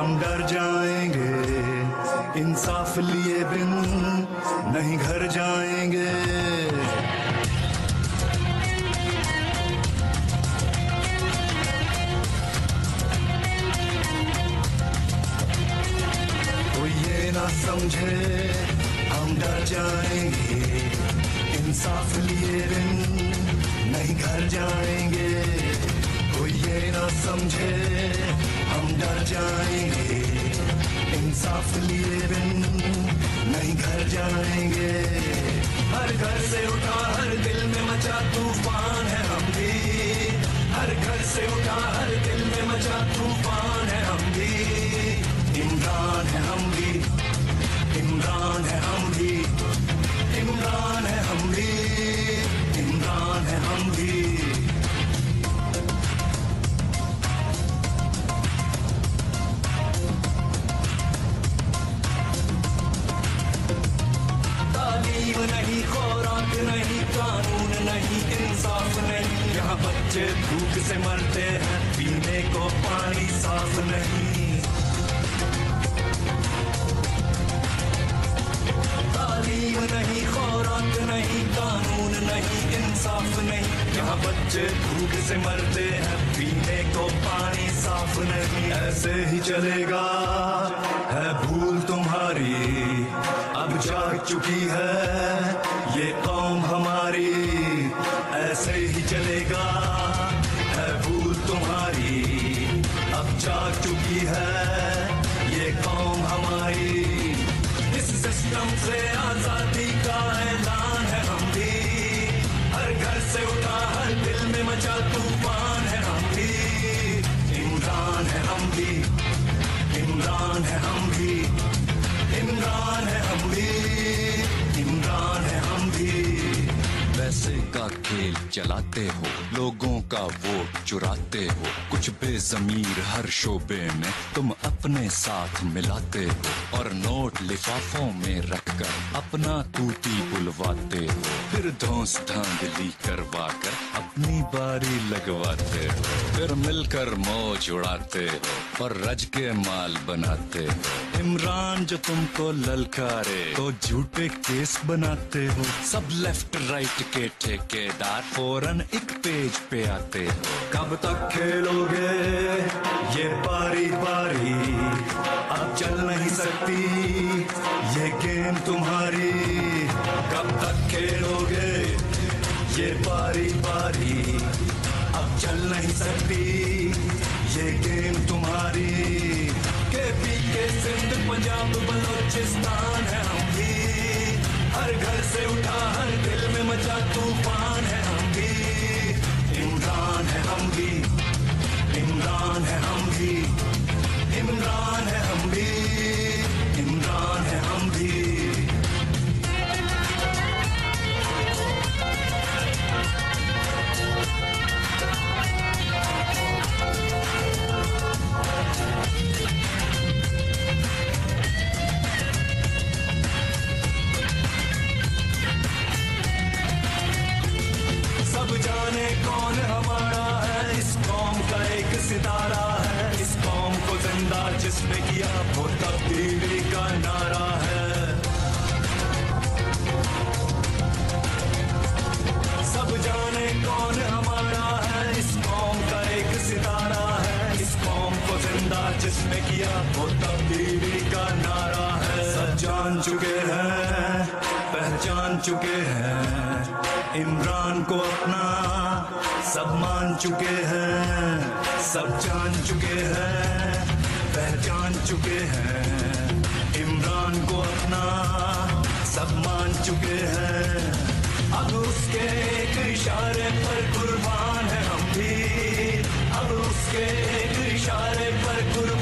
हम डर जाएंगे, इंसाफ लिए बिन नहीं घर जाएंगे। कोई ये ना समझे हम डर जाएंगे, इंसाफ लिए बिन नहीं घर जाएंगे। कोई ये ना समझे हम डर जाएंगे, इंसाफ लिए बिन नहीं घर जाएंगे। हर घर से उठा हर दिल में मचा तूफान है हम भी, हर घर से उठा हर दिल में मचा तूफान है हम भी। इमरान है हम भी, इमरान है हम भी, इमरान है हम भी, इमरान है हम भी। तालीम नहीं, खुराक नहीं, कानून नहीं, इंसाफ नहीं, यहाँ बच्चे भूख से मरते हैं, पीने को पानी साफ नहीं। तालीम नहीं, खुराक नहीं, कानून नहीं, इंसाफ नहीं, यहाँ बच्चे भूख से मरते हैं, पीने को पानी साफ नहीं। ऐसे ही चलेगा है भूल तुम्हारी, अब जाग चुकी है ये कौम हमारी। ऐसे ही चलेगा है भूल तुम्हारी, अब जाग चुकी है ये कौम हमारी। इस सिस्टम से आजादी का ऐलान है हम भी, हर घर से उठा हर दिल में मचा तूफान है हम भी। इमरान है हम भी, इमरान है हम भी, इमरान है हम भी, इमरान है हम भी। पैसे का खेल चलाते हो, लोगों का वोट चुराते हो, कुछ बेजमीर हर शोबे में तुम अपने साथ मिलाते हो, और नोट लिफाफों में रखकर अपना तूती बुलवाते हो, फिर धौंस धांधली करवा कर अपनी बारी लगवाते हो, फिर मिलकर मौज उड़ाते हो और रज के माल बनाते हो। इमरान जो तुमको ललकारे तो झूठे केस बनाते हो, सब लेफ्ट राइट के ठेकेदार फौरन एक पेज पे आते हो। कब तक खेलोगे ये बारी बारी, अब चल नहीं सकती ये गेम तुम्हारी। कब तक खेलोगे ये बारी बारी, अब चल नहीं सकती ये गेम तुम्हारी। केपी के सिंध पंजाब बलोचिस्तान है हम भी, हर घर से उठा हर दिल में मचा तूफान है हम भी। इमरान है हम भी, इमरान है हम भी, इमरान है हम भी, इमरान है हम भी। सब जाने कौन हमारा है, इस कौम का एक सितारा है, इस कौम को जिंदा जिसने किया वो तब्दीली का नारा है। सब जाने कौन हमारा है, इस कौम का एक सितारा है, इस कौम को जिंदा जिसने किया वो तब्दीली का नारा है। सब जान चुके हैं, पहचान चुके हैं इमरान को अपना, सब मान चुके हैं, सब जान चुके हैं, पहचान चुके हैं इमरान को अपना, सब मान चुके हैं। अब उसके एक इशारे पर कुर्बान है हम भी, अब उसके एक इशारे पर कुर्बान